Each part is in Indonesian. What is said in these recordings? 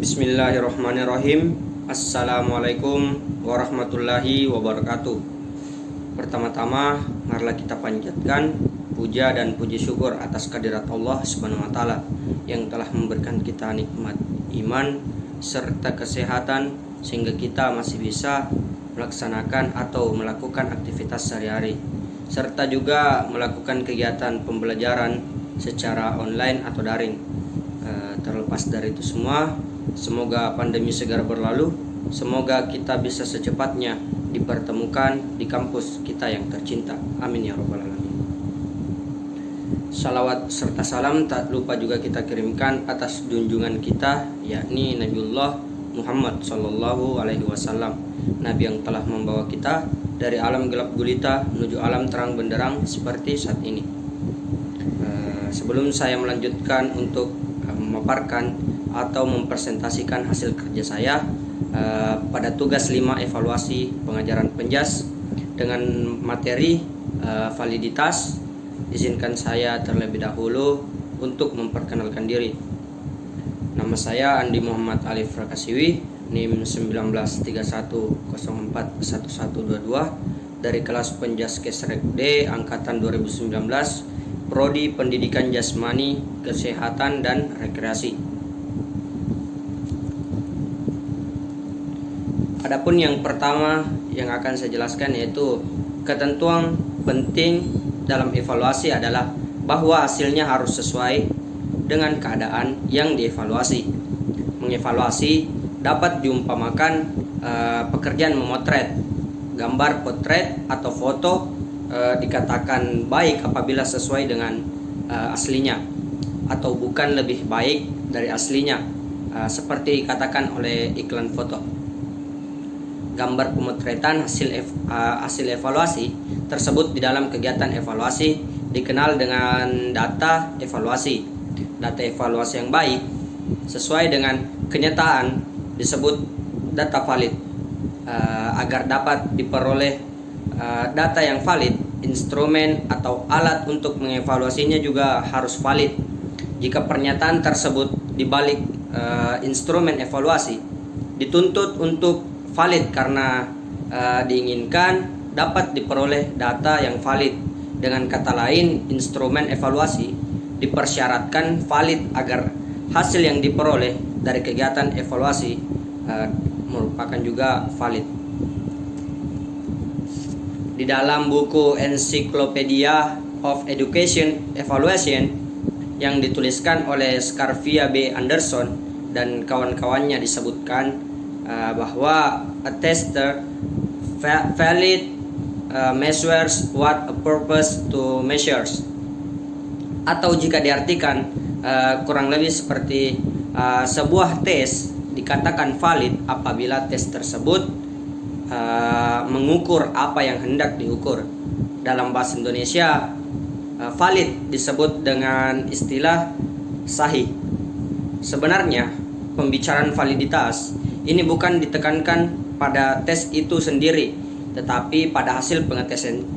Bismillahirrahmanirrahim. Assalamualaikum warahmatullahi wabarakatuh. Pertama-tama marilah kita panjatkan puja dan puji syukur atas kehadirat Allah Subhanahu wa taala yang telah memberikan kita nikmat iman serta kesehatan sehingga kita masih bisa melaksanakan atau melakukan aktivitas sehari-hari serta juga melakukan kegiatan pembelajaran secara online atau daring. Terlepas dari itu semua, semoga pandemi segera berlalu. Semoga kita bisa secepatnya dipertemukan di kampus kita yang tercinta. Amin ya rabbal alamin. Salawat serta salam tak lupa juga kita kirimkan atas junjungan kita, yakni Nabiullah Muhammad Sallallahu Alaihi Wasallam, Nabi yang telah membawa kita dari alam gelap gulita menuju alam terang benderang seperti saat ini. Sebelum saya melanjutkan untuk memaparkan atau mempresentasikan hasil kerja saya pada tugas 5 evaluasi pengajaran Penjas dengan materi validitas, izinkan saya terlebih dahulu untuk memperkenalkan diri. Nama saya Andi Muhammad Alif Rakasiwi, NIM 1931041122 dari kelas Penjas Kesrek D angkatan 2019, Prodi Pendidikan Jasmani, Kesehatan dan Rekreasi. Adapun yang pertama yang akan saya jelaskan yaitu ketentuan penting dalam evaluasi adalah bahwa hasilnya harus sesuai dengan keadaan yang dievaluasi. Mengevaluasi dapat diumpamakan pekerjaan memotret, gambar potret atau foto dikatakan baik apabila sesuai dengan aslinya atau bukan lebih baik dari aslinya, seperti dikatakan oleh iklan foto. Gambar pemotretan hasil evaluasi tersebut di dalam kegiatan evaluasi dikenal dengan data evaluasi. Data evaluasi yang baik sesuai dengan kenyataan disebut data valid. Agar dapat diperoleh data yang valid, instrumen atau alat untuk mengevaluasinya juga harus valid. Jika pernyataan tersebut dibalik instrumen evaluasi dituntut untuk valid karena diinginkan dapat diperoleh data yang valid. Dengan kata lain, instrumen evaluasi dipersyaratkan valid agar hasil yang diperoleh dari kegiatan evaluasi merupakan juga valid. Di dalam buku Encyclopedia of Education Evaluation yang dituliskan oleh Scarvia B. Anderson dan kawan-kawannya disebutkan bahwa a tester valid measures what a purpose to measures, atau jika diartikan kurang lebih seperti sebuah tes dikatakan valid apabila tes tersebut mengukur apa yang hendak diukur. Dalam bahasa Indonesia, valid disebut dengan istilah sahih. Sebenarnya, pembicaraan validitas ini bukan ditekankan pada tes itu sendiri, tetapi pada hasil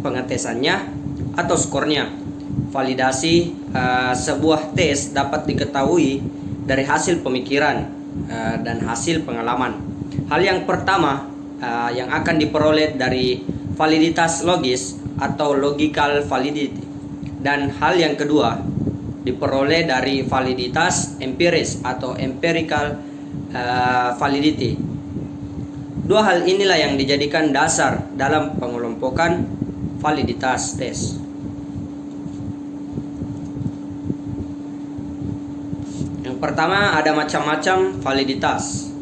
pengetesannya atau skornya. Validasi sebuah tes dapat diketahui dari hasil pemikiran dan hasil pengalaman. Hal yang pertama yang akan diperoleh dari validitas logis atau logical validity, dan hal yang kedua diperoleh dari validitas empiris atau empirical validity. Dua hal inilah yang dijadikan dasar dalam pengelompokan validitas tes. Yang pertama, ada macam-macam validitas.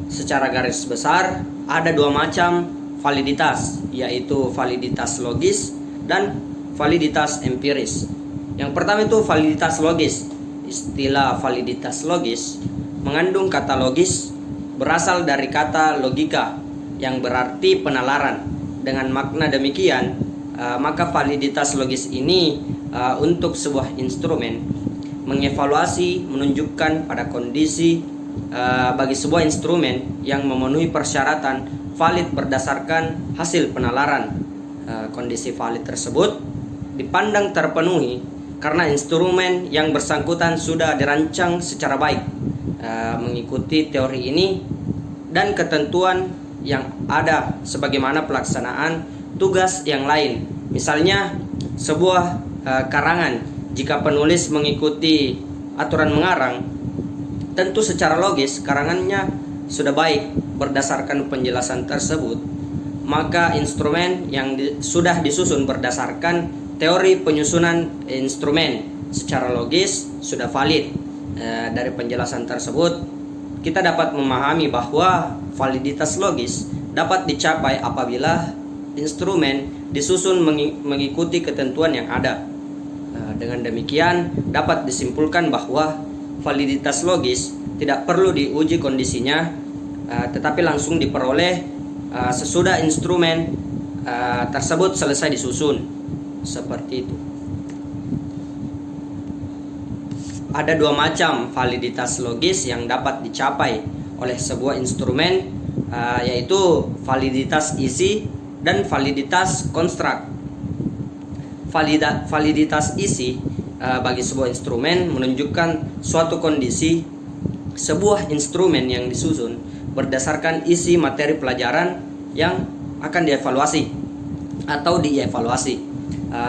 Secara garis besar ada dua macam validitas, yaitu validitas logis dan validitas empiris. Yang pertama itu validitas logis. Istilah validitas logis mengandung kata logis, berasal dari kata logika yang berarti penalaran. Dengan makna demikian, maka validitas logis ini untuk sebuah instrumen mengevaluasi menunjukkan pada kondisi bagi sebuah instrumen yang memenuhi persyaratan valid berdasarkan hasil penalaran. Kondisi valid tersebut dipandang terpenuhi karena instrumen yang bersangkutan sudah dirancang secara baik mengikuti teori ini dan ketentuan yang ada sebagaimana pelaksanaan tugas yang lain. Misalnya sebuah karangan, jika penulis mengikuti aturan mengarang, tentu secara logis karangannya sudah baik berdasarkan penjelasan tersebut, maka instrumen yang sudah disusun berdasarkan teori penyusunan instrumen secara logis sudah valid. Dari penjelasan tersebut kita dapat memahami bahwa validitas logis dapat dicapai apabila instrumen disusun mengikuti ketentuan yang ada. Dengan demikian dapat disimpulkan bahwa validitas logis tidak perlu diuji kondisinya, tetapi langsung diperoleh sesudah instrumen tersebut selesai disusun. Seperti itu. Ada dua macam validitas logis yang dapat dicapai oleh sebuah instrumen, yaitu validitas isi dan validitas konstruk. Validitas isi bagi sebuah instrumen menunjukkan suatu kondisi sebuah instrumen yang disusun berdasarkan isi materi pelajaran yang akan dievaluasi atau dievaluasi.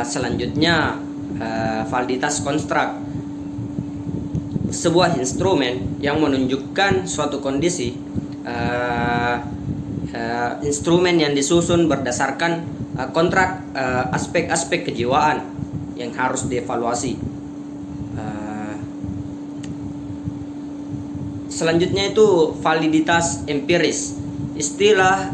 Selanjutnya validitas konstruk, sebuah instrumen yang menunjukkan suatu kondisi instrumen yang disusun berdasarkan kontrak aspek-aspek kejiwaan yang harus dievaluasi. Selanjutnya itu validitas empiris. Istilah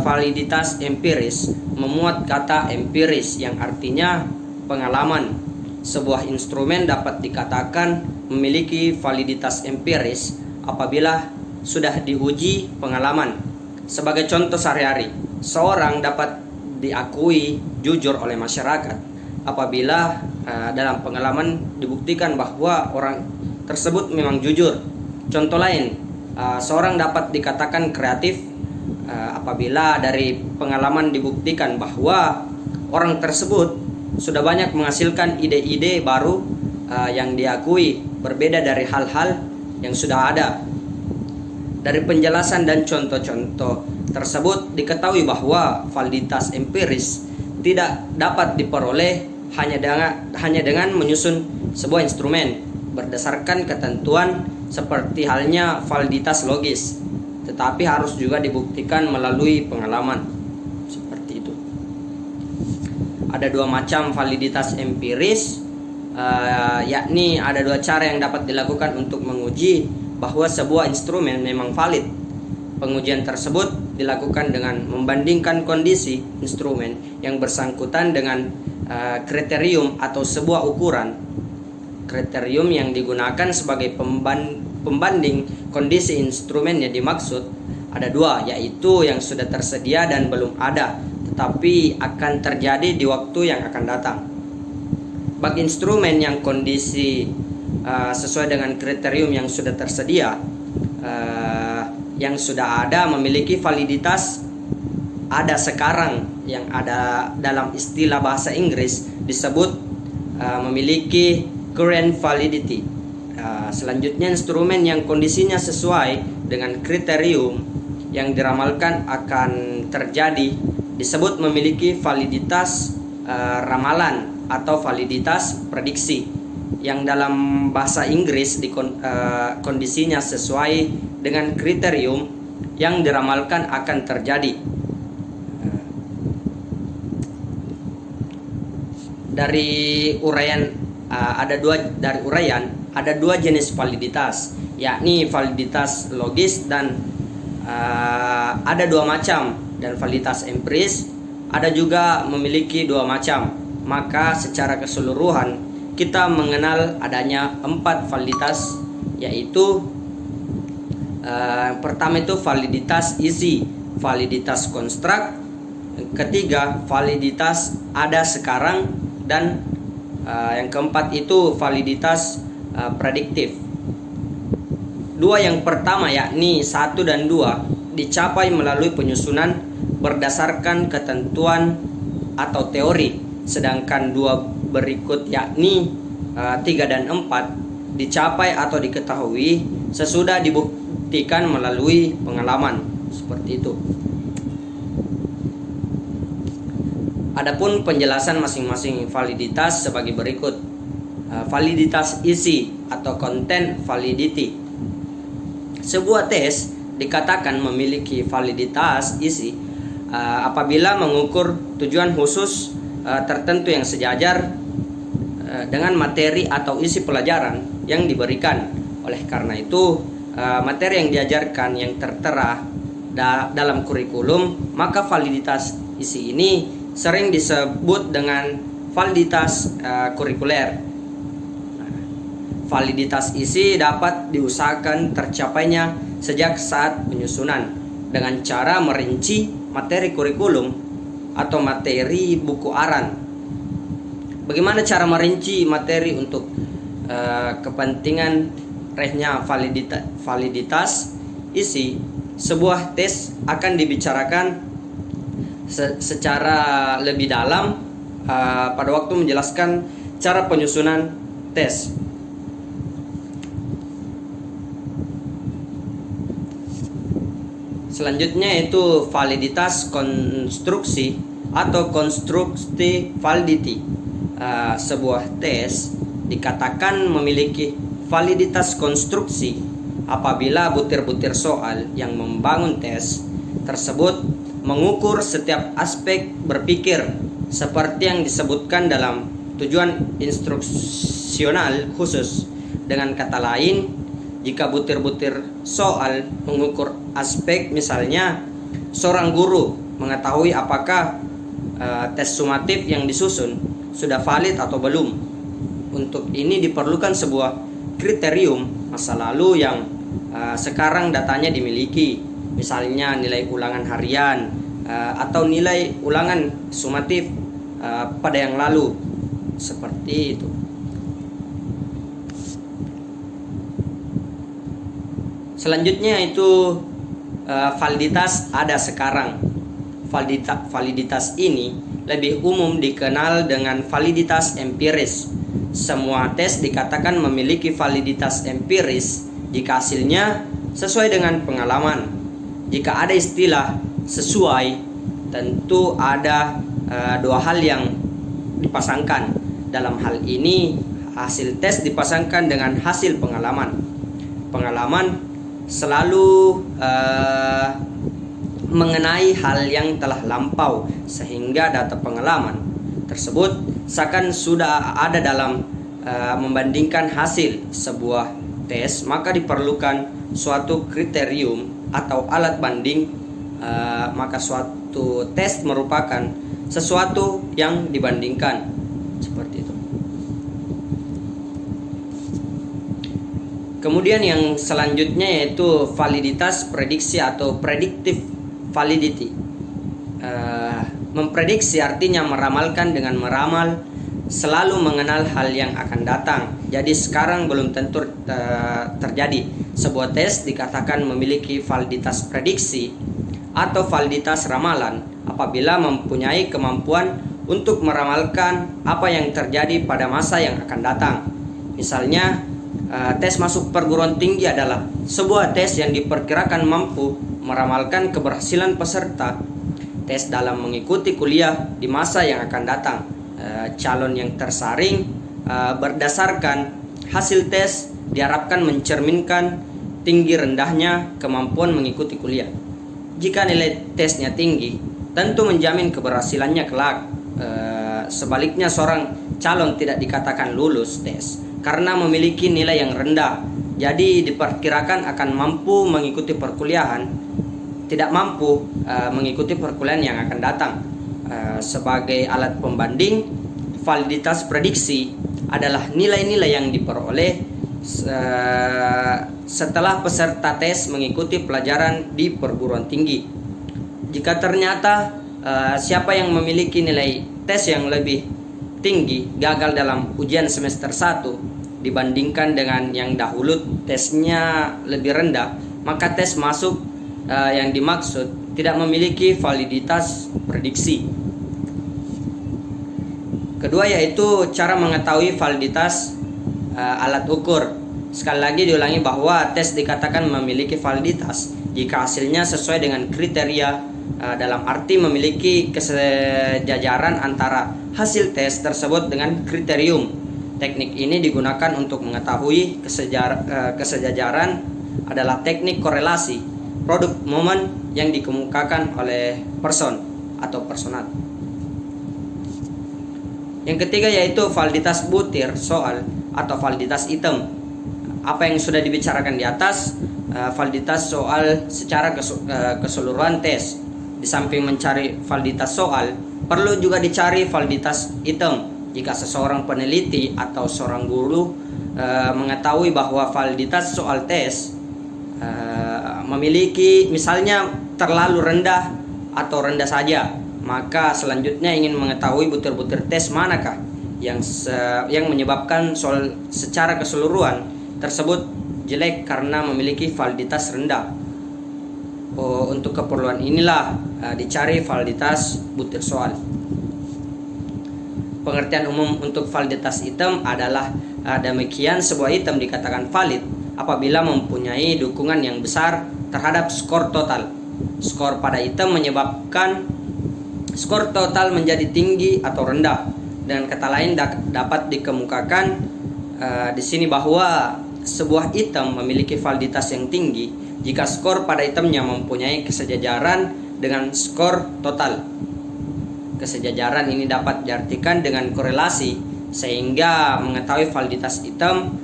validitas empiris memuat kata empiris yang artinya pengalaman. Sebuah instrumen dapat dikatakan memiliki validitas empiris apabila sudah diuji pengalaman. Sebagai contoh sehari-hari, seorang dapat diakui jujur oleh masyarakat apabila dalam pengalaman dibuktikan bahwa orang tersebut memang jujur. Contoh lain, seorang dapat dikatakan kreatif apabila dari pengalaman dibuktikan bahwa orang tersebut sudah banyak menghasilkan ide-ide baru yang diakui berbeda dari hal-hal yang sudah ada. Dari penjelasan dan contoh-contoh tersebut diketahui bahwa validitas empiris tidak dapat diperoleh hanya dengan menyusun sebuah instrumen berdasarkan ketentuan seperti halnya validitas logis, tetapi harus juga dibuktikan melalui pengalaman. Seperti itu. Ada dua macam validitas empiris, yakni ada dua cara yang dapat dilakukan untuk menguji bahwa sebuah instrumen memang valid. Pengujian tersebut dilakukan dengan membandingkan kondisi instrumen yang bersangkutan dengan kriterium atau sebuah ukuran. Kriterium yang digunakan sebagai pembanding kondisi instrumen yang dimaksud ada dua, yaitu yang sudah tersedia dan belum ada, tetapi akan terjadi di waktu yang akan datang. Bagi instrumen yang kondisi sesuai dengan kriterium yang sudah tersedia, yang sudah ada memiliki validitas ada sekarang, yang ada dalam istilah bahasa Inggris disebut memiliki current validity. Selanjutnya instrumen yang kondisinya sesuai dengan kriterium yang diramalkan akan terjadi disebut memiliki validitas ramalan atau validitas prediksi, yang dalam bahasa Inggris kondisinya sesuai dengan kriterium yang diramalkan akan terjadi. Dari uraian ada dua jenis validitas, yakni validitas logis dan ada dua macam, dan validitas empiris ada juga memiliki dua macam. Maka secara keseluruhan kita mengenal adanya 4 validitas, yaitu pertama itu validitas isi, validitas konstruk, ketiga validitas ada sekarang, dan yang keempat itu validitas prediktif. Dua yang pertama yakni 1 dan 2 dicapai melalui penyusunan berdasarkan ketentuan atau teori, sedangkan dua berikut yakni 3 dan 4 dicapai atau diketahui sesudah dibuktikan melalui pengalaman. Seperti itu. Adapun penjelasan masing-masing validitas sebagai berikut. Validitas isi atau content validity. Sebuah tes dikatakan memiliki validitas isi apabila mengukur tujuan khusus tertentu yang sejajar dengan materi atau isi pelajaran yang diberikan. Oleh karena itu, materi yang diajarkan yang tertera dalam kurikulum, maka validitas isi ini sering disebut dengan validitas kurikuler. Validitas isi dapat diusahakan tercapainya sejak saat penyusunan dengan cara merinci materi kurikulum atau materi buku aran. Bagaimana cara merinci materi untuk kepentingan rehnya validitas isi? Sebuah tes akan dibicarakan secara lebih dalam pada waktu menjelaskan cara penyusunan tes. Selanjutnya itu validitas konstruksi atau konstruksi validity. Sebuah tes dikatakan memiliki validitas konstruksi apabila butir-butir soal yang membangun tes tersebut mengukur setiap aspek berpikir seperti yang disebutkan dalam tujuan instruksional khusus. Dengan kata lain, jika butir-butir soal mengukur aspek, misalnya seorang guru mengetahui apakah tes sumatif yang disusun sudah valid atau belum. Untuk ini diperlukan sebuah kriterium masa lalu yang sekarang datanya dimiliki, misalnya nilai ulangan harian atau nilai ulangan sumatif pada yang lalu, seperti itu. Selanjutnya itu validitas ada sekarang. Validitas ini lebih umum dikenal dengan validitas empiris. Semua tes dikatakan memiliki validitas empiris jika hasilnya sesuai dengan pengalaman. Jika ada istilah sesuai, tentu ada dua hal yang dipasangkan. Dalam hal ini, hasil tes dipasangkan dengan hasil pengalaman. Pengalaman selalu mengenai hal yang telah lampau, sehingga data pengalaman tersebut seakan sudah ada dalam membandingkan hasil sebuah tes, maka diperlukan suatu kriterium atau alat banding. Maka suatu tes merupakan sesuatu yang dibandingkan, seperti itu. Kemudian yang selanjutnya yaitu validitas prediksi atau predictive validity. Memprediksi artinya meramalkan. Dengan meramal selalu mengenal hal yang akan datang. Jadi sekarang belum tentu terjadi. Sebuah tes dikatakan memiliki validitas prediksi atau validitas ramalan apabila mempunyai kemampuan untuk meramalkan apa yang terjadi pada masa yang akan datang. Misalnya, tes masuk perguruan tinggi adalah sebuah tes yang diperkirakan mampu meramalkan keberhasilan peserta tes dalam mengikuti kuliah di masa yang akan datang. Calon yang tersaring berdasarkan hasil tes diharapkan mencerminkan tinggi rendahnya kemampuan mengikuti kuliah. Jika nilai tesnya tinggi, tentu menjamin keberhasilannya kelak. Sebaliknya, seorang calon tidak dikatakan lulus tes karena memiliki nilai yang rendah, jadi diperkirakan akan mampu mengikuti perkuliahan, tidak mampu mengikuti perkuliahan yang akan datang. Sebagai alat pembanding, validitas prediksi adalah nilai-nilai yang diperoleh setelah peserta tes mengikuti pelajaran di perguruan tinggi. Jika ternyata siapa yang memiliki nilai tes yang lebih tinggi gagal dalam ujian semester 1 dibandingkan dengan yang dahulu tesnya lebih rendah, maka tes masuk yang dimaksud tidak memiliki validitas prediksi. Kedua yaitu cara mengetahui validitas alat ukur. Sekali lagi diulangi bahwa tes dikatakan memiliki validitas jika hasilnya sesuai dengan kriteria, dalam arti memiliki kesejajaran antara hasil tes tersebut dengan kriterium. Teknik ini digunakan untuk mengetahui kesejajaran adalah teknik korelasi produk momen yang dikemukakan oleh person atau personat. Yang ketiga yaitu validitas butir soal atau validitas item. Apa yang sudah dibicarakan di atas, validitas soal secara keseluruhan tes. Di samping mencari validitas soal, perlu juga dicari validitas item. Jika seseorang peneliti atau seorang guru mengetahui bahwa validitas soal tes memiliki misalnya terlalu rendah atau rendah saja, maka selanjutnya ingin mengetahui butir-butir tes manakah yang menyebabkan soal secara keseluruhan tersebut jelek karena memiliki validitas rendah. Untuk keperluan inilah dicari validitas butir soal. Pengertian umum untuk validitas item adalah demikian: sebuah item dikatakan valid apabila mempunyai dukungan yang besar terhadap skor total. Skor pada item menyebabkan skor total menjadi tinggi atau rendah. Dengan kata lain dapat dikemukakan di sini bahwa sebuah item memiliki validitas yang tinggi jika skor pada itemnya mempunyai kesejajaran dengan skor total. Kesejajaran ini dapat diartikan dengan korelasi, sehingga mengetahui validitas item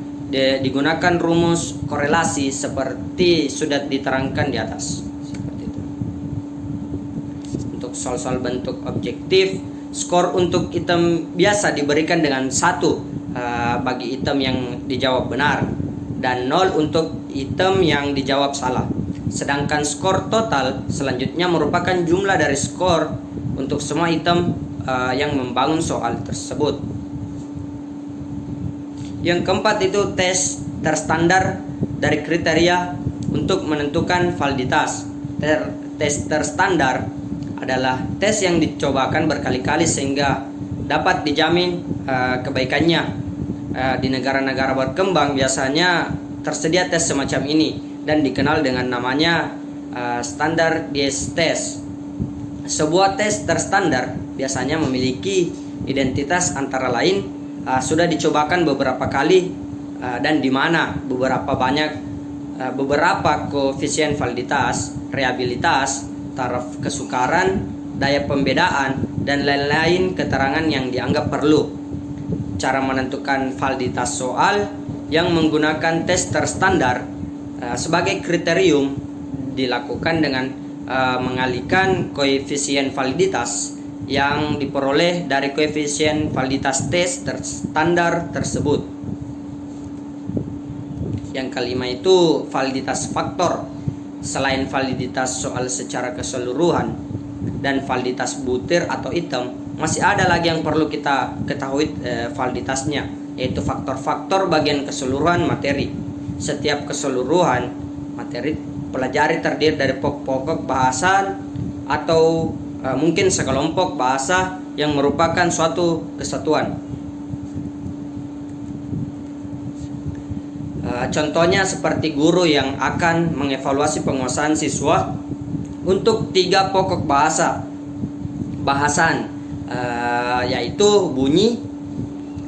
digunakan rumus korelasi seperti sudah diterangkan di atas. Seperti itu. Untuk soal-soal bentuk objektif, skor untuk item biasa diberikan dengan 1 bagi item yang dijawab benar dan 0 untuk item yang dijawab salah. Sedangkan skor total selanjutnya merupakan jumlah dari skor untuk semua item yang membangun soal tersebut. Yang keempat itu tes terstandar dari kriteria untuk menentukan validitas. Tes terstandar adalah tes yang dicobakan berkali-kali sehingga dapat dijamin kebaikannya. Di negara-negara berkembang biasanya tersedia tes semacam ini dan dikenal dengan namanya standardized test. Sebuah tes terstandar biasanya memiliki identitas antara lain sudah dicobakan beberapa kali dan di mana beberapa koefisien validitas, reliabilitas, taraf kesukaran, daya pembedaan, dan lain-lain keterangan yang dianggap perlu. Cara menentukan validitas soal yang menggunakan tes terstandar sebagai kriterium dilakukan dengan mengalihkan koefisien validitas yang diperoleh dari koefisien validitas tes terstandar tersebut. Yang kelima itu validitas faktor. Selain validitas soal secara keseluruhan dan validitas butir atau item, masih ada lagi yang perlu kita ketahui validitasnya, yaitu faktor-faktor bagian keseluruhan materi. Setiap keseluruhan materi pelajari terdiri dari pokok bahasan atau mungkin sekelompok bahasa yang merupakan suatu kesatuan. Contohnya seperti guru yang akan mengevaluasi penguasaan siswa untuk 3 pokok bahasan, yaitu bunyi,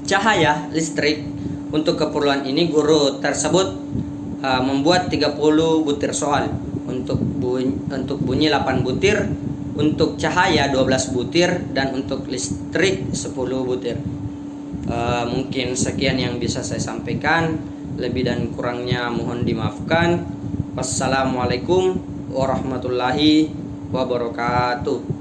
cahaya, listrik. Untuk keperluan ini guru tersebut membuat 30 butir soal. Untuk bunyi 8 butir, untuk cahaya 12 butir, dan untuk listrik 10 butir. Mungkin sekian yang bisa saya sampaikan. Lebih dan kurangnya mohon dimaafkan. Wassalamualaikum warahmatullahi wabarakatuh.